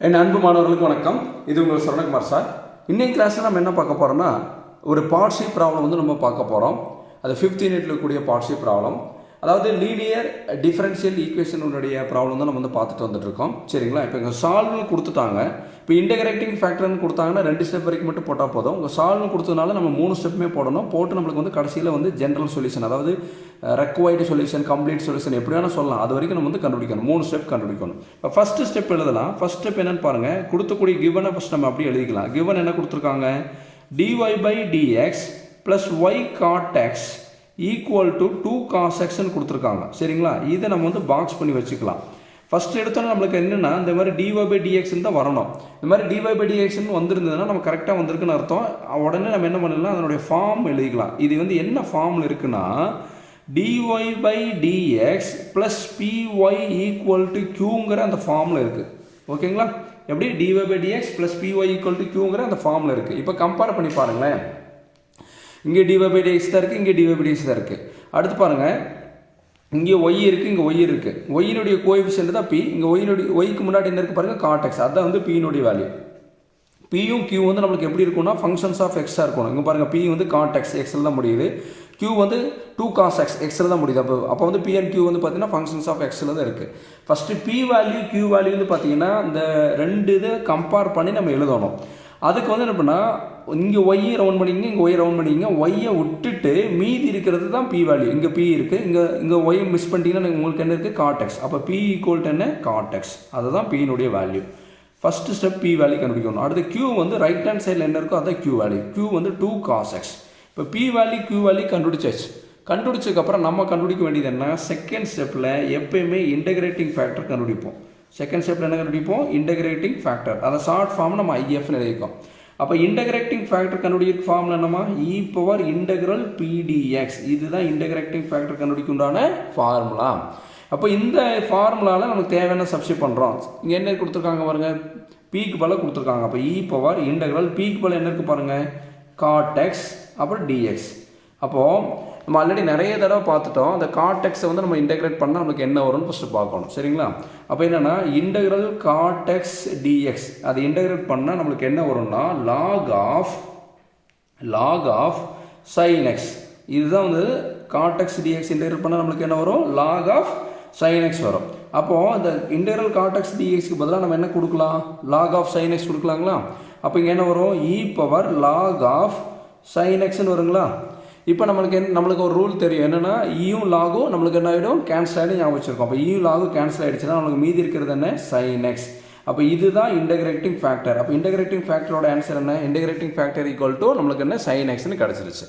என் அன்பு மாணவர்களுக்கு வணக்கம். இது உங்கள் சரவணகுமார் சார். இன்னைக்கு கிளாஸில் நம்ம என்ன பார்க்க போகிறோம்னா, ஒரு பார்ட்ஷிப் ப்ராப்ளம் வந்து நம்ம பார்க்க போகிறோம். அது 5th யூனிட்டில் இருக்கக்கூடிய பார்ட்ஷிப் ப்ராப்ளம். அதாவது லீனியர் டிஃபரன்ஷியல் ஈக்குவேஷனுடைய ப்ராப்ளம் தான் நம்ம வந்து பார்த்துட்டு வந்துட்டு இருக்கோம். சரிங்களா? இப்போ இங்கே சால்வ்னு கொடுத்துட்டாங்க. இப்போ இன்டகிரேட்டிங் ஃபேக்டர்னு கொடுத்தாங்கன்னா 2 ஸ்டெப் வரைக்கும் மட்டும் போட்டால் போதும். உங்கள் சால்வ்னு கொடுத்ததுனால நம்ம 3 ஸ்டெப்புமே போடணும். போட்டு நம்மளுக்கு வந்து கடைசியில் வந்து ஜென்ரல் சொல்யூஷன், அதாவது ரெக்வைர்டு சொல்யூஷன், கம்ப்ளீட் சொல்யூஷன் எப்படி வேணால் சொல்லலாம். அது வரைக்கும் நம்ம வந்து கண்டுபிடிக்கணும். 3 ஸ்டெப் கண்டுபிடிக்கணும். இப்போ ஃபஸ்ட்டு ஸ்டெப் எழுதலாம். ஃபஸ்ட் ஸ்டெப் என்னன்னு பாருங்கள். கொடுத்தக்கூடிய கிவனை ஃபஸ்ட் நம்ம அப்படியே எழுதிக்கலாம். கிவன் என்ன கொடுத்துருக்காங்க? dy by dx plus y cot x equal to 2 cos xன்னு கொடுத்துருக்காங்க. சரிங்களா? இதை நம்ம வந்து பாக்ஸ் பண்ணி வச்சுக்கலாம். ஃபஸ்ட் எடுத்தோன்னா நம்மளுக்கு என்னென்னா, இந்த மாதிரி dy by dx தான் வரணும். இந்த மாதிரி dy by dx வந்திருந்ததுன்னா நம்ம கரெக்டாக வந்திருக்குன்னு அர்த்தம். உடனே நம்ம என்ன பண்ணலாம், அதனுடைய ஃபார்ம் எழுதிக்கலாம். இது வந்து என்ன ஃபார்மில் இருக்குன்னா, dy by dx plus py equal to qங்கிற அந்த ஃபார்மில் இருக்குது. ஓகேங்களா? எப்படி dy by dx plus py equal to qங்கிற அந்த ஃபார்மில் இருக்குது. இப்போ கம்பேர் பண்ணி பாருங்களேன். இங்கே dy by dx தான் இருக்குது, இங்கே dy by dx தான் இருக்குது. அடுத்து பாருங்கள், இங்கே y இருக்குது, இங்கே y இருக்குது. ஒய்யினுடைய கோஎஃபிஷியன்ட் தான் p. இங்கே ஒய்க்கு முன்னாடி என்ன இருக்குது பாருங்கள், cot x. அதுதான் வந்து p-னுடைய வேல்யூ. பியும் q வந்து நம்மளுக்கு எப்படி இருக்கும்னா ஃபங்க்ஷன்ஸ் ஆஃப் எக்ஸாக இருக்கணும். இங்கே பாருங்கள், p வந்து cot x எக்ஸில் தான் முடியுது. q வந்து 2 cos x எக்ஸில் தான் முடியுது. அப்போ வந்து p and q வந்து பார்த்தீங்கன்னா ஃபங்க்ஷன்ஸ் ஆஃப் எக்ஸில் தான் இருக்குது. First p value q value வந்து பார்த்தீங்கன்னா இந்த ரெண்டு இதை கம்பேர் பண்ணி நம்ம எழுதணும். அதுக்கு வந்து என்ன பண்ணால், இங்கே ஒய்யை ரவுண்ட் பண்ணிங்க, இங்கே ஒய் ரவுண்ட் பண்ணிங்க. ஒய்யை விட்டுட்டு மீதி இருக்கிறது தான் p வேல்யூ. இங்கே p இருக்குது, இங்கே ஒய் மிஸ் பண்ணிட்டீங்கன்னா உங்களுக்கு என்ன இருக்குது, cot x. அப்போ p ஈக்குவல் டு என்ன, cot x. அதுதான் p-னுடைய value. First step p value கண்டுபிடிக்கணும். அடுத்து q வந்து ரைட் ஹேண்ட் சைடில் என்ன இருக்கோ அதான் q வேல்யூ. q வந்து 2 cos x. இப்போ p வேல்யூ q வேல்யூ கண்டுபிடிச்சாச்சு. கண்டுபிடிச்சதுக்கப்புறம் நம்ம கண்டுபிடிக்க வேண்டியது என்ன, செகண்ட் ஸ்டெப்பில் எப்பயுமே இன்டகிரேட்டிங் ஃபேக்டர் கண்டுபிடிப்போம். செகண்ட் ஸ்டெப்பில் என்ன கண்டுபிடிப்போம், இன்டகிரேட்டிங் ஃபேக்டர். அதை ஷார்ட் ஃபார்ம் நம்ம ஐஎஃப்னு எழுதிக்கோம். அப்போ இன்டகிரேட்டிங் ஃபேக்டர் கண்டுபிடிக்கிற ஃபார்முலா என்னமா, e பவர் இன்டகிரல் pdx. இதுதான் இன்டகிரேட்டிங் ஃபேக்டர் கண்டுபிடிக்குண்டான ஃபார்முலா. அப்போ இந்த ஃபார்முலாவில் நமக்கு தேவையான சப்ஸ்டிட் பண்ணுறோம். இங்கே என்ன கொடுத்துருக்காங்க பாருங்கள், பீக்கு பல கொடுத்துருக்காங்க. அப்போ e பவர் இன்டகிரல் பீக்கு பல என்ன இருக்குது பாருங்கள், cot x அப்புறம் dx. அப்போது நம்ம ஆல்ரெடி நிறைய தடவை பார்த்துட்டோம். அந்த cot x வந்து நம்ம இன்டகிரேட் பண்ணால் நமக்கு என்ன வரும்னு ஃபஸ்ட்டு பார்க்கணும். சரிங்களா? அப்போ என்னென்னா, இன்டகிரல் cot x dx அது இன்டகிரேட் பண்ணால் நம்மளுக்கு என்ன வரும்னா, log of sin x. இதுதான் வந்து cot x dx இன்டகிரேட் பண்ணால் நம்மளுக்கு என்ன வரும், log of sin x வரும். அப்போது இந்த இன்டகிரல் cot x dxக்கு பதிலாக நம்ம என்ன கொடுக்கலாம், log of sin x கொடுக்கலாங்களா? அப்போ இங்கே என்ன வரும், e power log of sin xன்னு வருங்களா? இப்போ நம்மளுக்கு ஒரு ரூல் தெரியும். என்னென்னா, ஈயும் லாகும் நம்மளுக்கு என்ன ஆகிடும், கேன்சல் ஆகிடும். ஞாபகம் வச்சுருக்கோம். அப்போ ஈயும் லாகும் கேன்சல் ஆகிடுச்சுன்னா நம்மளுக்கு மீதி இருக்கிறது என்ன, sin x. அப்போ இதுதான் இன்டகிரேட்டிங் ஃபேக்டர். அப்போ இன்டகிரேட்டிங் ஃபேக்டரோட ஆன்சர் என்ன, இன்டகிரேட்டிங் ஃபேக்டர் ஈக்குவல் டு நம்மளுக்கு என்ன, sin xன்னு கிடச்சிருச்சு.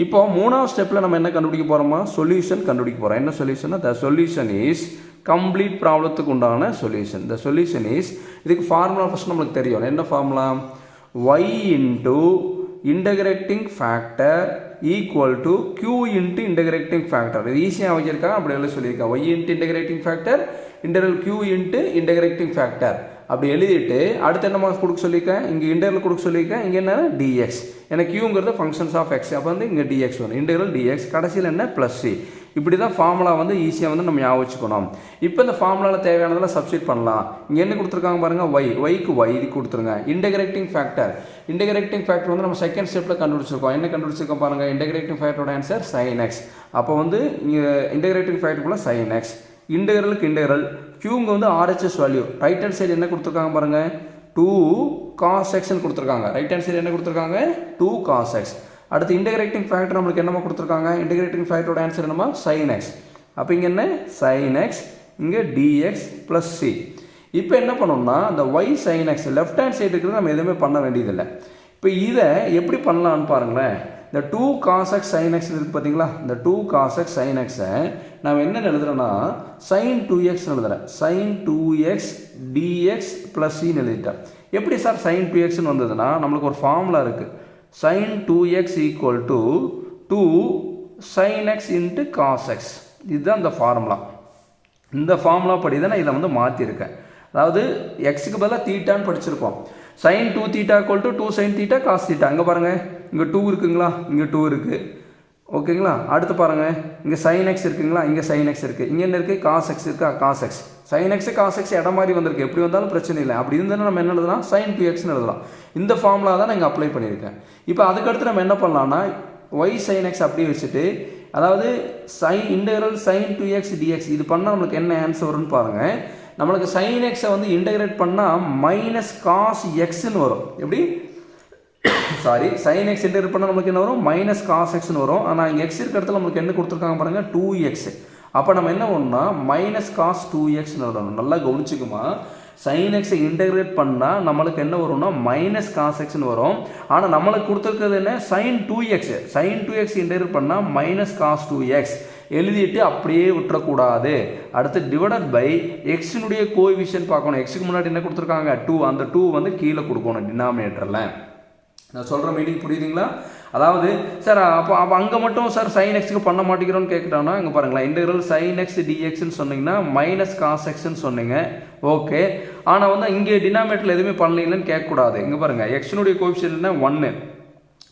இப்போ மூணாவது ஸ்டெப்பில் நம்ம என்ன கண்டுபிடிக்க போகிறோமா, சொல்யூஷன் கண்டுபிடிக்க போகிறோம். என்ன சொல்யூஷன்னா, த சொல்யூஷன் இஸ் கம்ப்ளீட் ப்ராப்ளத்துக்கு உண்டான சொல்யூஷன். த சொல்யூஷன் இஸ், இதுக்கு ஃபார்முலா ஃபஸ்ட் நம்மளுக்கு தெரியும். என்ன formula, y into integrating factor equal to q into integrating factor. இது ஈஸியாக வச்சிருக்காங்க, அப்படி எல்லாம் சொல்லியிருக்காங்க. y into integrating factor interval q into integrating factor அப்படி எழுதிட்டு அடுத்து என்ன மார்க்ஸ் கொடுக்க சொல்லியிருக்கேன், இங்கே இன்டர்வல் கொடுக்க சொல்லியிருக்கேன். இங்கே என்ன, dx. ஏன்னா qங்கிறது ஃபங்க்ஷன்ஸ் ஆஃப் x. அப்போ வந்து இங்கே dx வரும். இன்டர்வல் dx, கடைசியில் என்ன, ப்ளஸ் c. இப்படி தான் ஃபார்முலா வந்து ஈஸியாக வந்து நம்ம ஞாபகம் வச்சுக்கணும். இப்போ இந்த ஃபார்முலாவில் தேவையானதெல்லாம் சப்ஸ்டிட் பண்ணலாம். இங்கே என்ன கொடுத்துருக்காங்க பாருங்கள், ஒய்க்கு ஒய் இது கொடுத்துருங்க. இன்டகிரேட்டிங் ஃபேக்டர் வந்து நம்ம செகண்ட் ஸ்டெப்பில் கண்டுபிடிச்சிருக்கோம். என்ன கண்டுபிடிச்சிருக்கோம் பாருங்கள், இன்டகிரேட்டிங் ஃபேக்டரோட ஆன்சர் sin x. அப்போ வந்து இங்கே இன்டகிரேட்டிங் ஃபேக்டருக்குள்ள sin x. இன்டகிரலுக்கு இன்டகிரல் qங்க வந்து RHS value. Right hand side என்ன கொடுத்துருக்காங்க பாருங்கள், 2 cos xன்னு கொடுத்துருக்காங்க. ரைட் ஹேண்ட் சைடு என்ன கொடுத்துருக்காங்க, 2 cos x. அடுத்து இன்டகிரேட்டிங் ஃபேக்டர் நம்மளுக்கு என்னமா கொடுத்துருக்காங்க, இன்டகிரேட்டிங் ஃபேக்டரோட ஆன்சர் என்னமா, sin x. அப்போ இங்கே என்ன, sin x, இங்கே dx ப்ளஸ் c. இப்போ என்ன பண்ணோம்னா, இந்த y sin x left hand side இருக்கிறது நம்ம எதுவுமே பண்ண வேண்டியதில்லை. இப்போ இதை எப்படி பண்ணலான்னு பாருங்களேன். இந்த 2 cos x sin x இருக்குது பார்த்தீங்களா, இந்த 2 cos x sin xை நான் என்ன எழுதுறேன்னா, sin 2x எழுதுறேன். sin 2x dx ப்ளஸ் cன்னு எழுதிட்டேன். எப்படி சார் sin 2xன்னு வந்ததுன்னா, நம்மளுக்கு ஒரு ஃபார்முலா இருக்குது. sin 2x equal to 2 sin x into cos x. இதுதான் இந்த ஃபார்முலா. இந்த ஃபார்முலா படி தான் நான் இதை வந்து மாற்றிருக்கேன். அதாவது எக்ஸுக்கு பதிலாக தீட்டான்னு படிச்சிருக்கோம். sin 2 theta equal to 2 sin theta cos theta. அங்கே பாருங்கள், இங்கே 2 இருக்குங்களா, இங்கே 2 இருக்குது. ஓகேங்களா? அடுத்து பாருங்கள், இங்கே sin x இருக்குங்களா, இங்கே sin x இருக்குது, இங்கே என்ன இருக்குது cos x இருக்கா, cos x. sin x cos x இடம் மாதிரி வந்திருக்கு, எப்படி வந்தாலும் பிரச்சனை இல்லை. அப்படி இருந்தாலும் நம்ம என்ன எழுதலாம், sin 2xன்னு எழுதலாம். இந்த ஃபார்முலா தான் நான் இங்கே அப்ளை பண்ணியிருக்கேன். இப்போ அதுக்கடுத்து நம்ம என்ன பண்ணலாம்னா y sin x அப்படியே வச்சுட்டு, அதாவது இன்டெக்ரல் sin 2x dx இது பண்ணால் நம்மளுக்கு என்ன ஆன்சர் வரும்னு பாருங்கள். நம்மளுக்கு sin x வந்து இன்டெகிரேட் பண்ணால் மைனஸ் காஸ் எக்ஸ்ன்னு வரும். எப்படி சாரி sin x இன்டெகிரேட் பண்ணால் நம்மளுக்கு என்ன வரும், மைனஸ் காஸ் எக்ஸ்ன்னு வரும். ஆனால் இங்கே எக்ஸ் இருக்க இடத்துல நம்மளுக்கு என்ன கொடுத்துருக்காங்க பாருங்கள், 2x. அப்போ நம்ம என்ன பண்ணணும்னா மைனஸ் காஸ் 2xன்னு வரணும். நல்லா கவனிச்சுக்குமா, sin x இன்டெகிரேட் பண்ணால் நம்மளுக்கு என்ன வரும்னா மைனஸ் காஸ் எக்ஸ்ன்னு வரும். ஆனால் நம்மளுக்கு கொடுத்துருக்கிறது என்ன, sin 2x. sin 2x integrate பண்ணால் மைனஸ் காஸ் 2x எழுதிட்டு அப்படியே விட்டுறக்கூடாது. அடுத்து டிவைடட் பை எக்ஸினுடைய கோஎஃபிஷியன்ட் பார்க்கணும். எக்ஸுக்கு முன்னாடி என்ன கொடுத்துருக்காங்க, 2. அந்த 2 வந்து கீழே கொடுக்கணும் டினாமினேட்டரில். நான் சொல்கிற மீனிங் புரியுதுங்களா? அதாவது சார் அப்போ அங்கே மட்டும் சார் sin xக்கு பண்ண மாட்டேங்கிறோன்னு கேட்குறாங்கன்னா இங்கே பாருங்களேன், இன்டெகிரல் sin x dxன்னு சொன்னீங்கன்னா மைனஸ் காஸ் எக்ஸ்ன்னு சொன்னீங்க, ஓகே. ஆனால் வந்து இங்கே டினாமினேட்டரில் எதுவுமே பண்ணலன்னு கேட்கக்கூடாது. இங்கே பாருங்கள், எக்ஸினுடைய கோஎஃபிஷியன்ட்னா 1.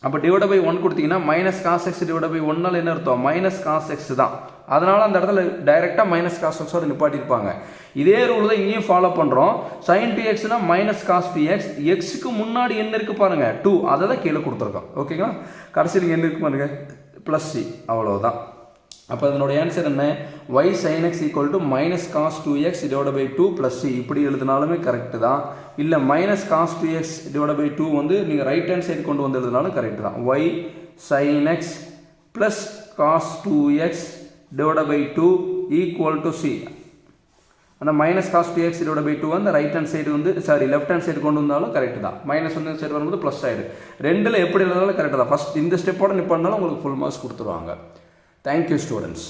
அப்போ டிவைட் பை 1 கொடுத்தீங்கன்னா minus cos x divide by 1 என்ன அர்த்தம், மைனஸ் காஸ் எக்ஸ் தான். அதனால் அந்த இடத்துல டைரெக்டாக மைனஸ் காஸ் எக்ஸோட நிப்பாட்டியிருப்பாங்க. இதே ரூல் தான் இங்கேயும் ஃபாலோ பண்ணுறோம். sin 2xனா மைனஸ் காஸ் 2x, எக்ஸுக்கு முன்னாடி என்ன இருக்குது பாருங்கள் 2, அதை தான் கீழே கொடுத்துருக்கோம். ஓகேங்களா? கடைசியில் என்ன இருக்குது பாருங்கள், ப்ளஸ் சி, அவ்வளோதான். அப்போ அதனுடைய ஆன்சர் என்ன, y sin x equal to minus cos 2x divide by 2 plus C. இப்படி எழுதினாலுமே கரெக்டு தான். இல்லை minus cos 2x divide by 2 வந்து நீங்கள் ரைட் ஹேண்ட் சைடு கொண்டு வந்து எழுதினாலும் கரெக்டு தான். y sin x plus cos 2x divide by 2 equal to C. அந்த minus cos 2x divide by 2 வந்து ரைட் ஹேண்ட் சைடு வந்து லெஃப்ட் ஹேண்ட் சைடு கொண்டு வந்தாலும் கரெக்டு தான். மைனஸ் வந்து சைடு வரும்போது ப்ளஸ் ஆகிடு. ரெண்டில் எப்படி எழுதினாலும் கரெக்டு தான். ஃபஸ்ட் இந்த ஸ்டெப்போட நிப்பாட்டினாலும் உங்களுக்கு ஃபுல் மார்க்ஸ் கொடுத்துருவாங்க. Thank you, students.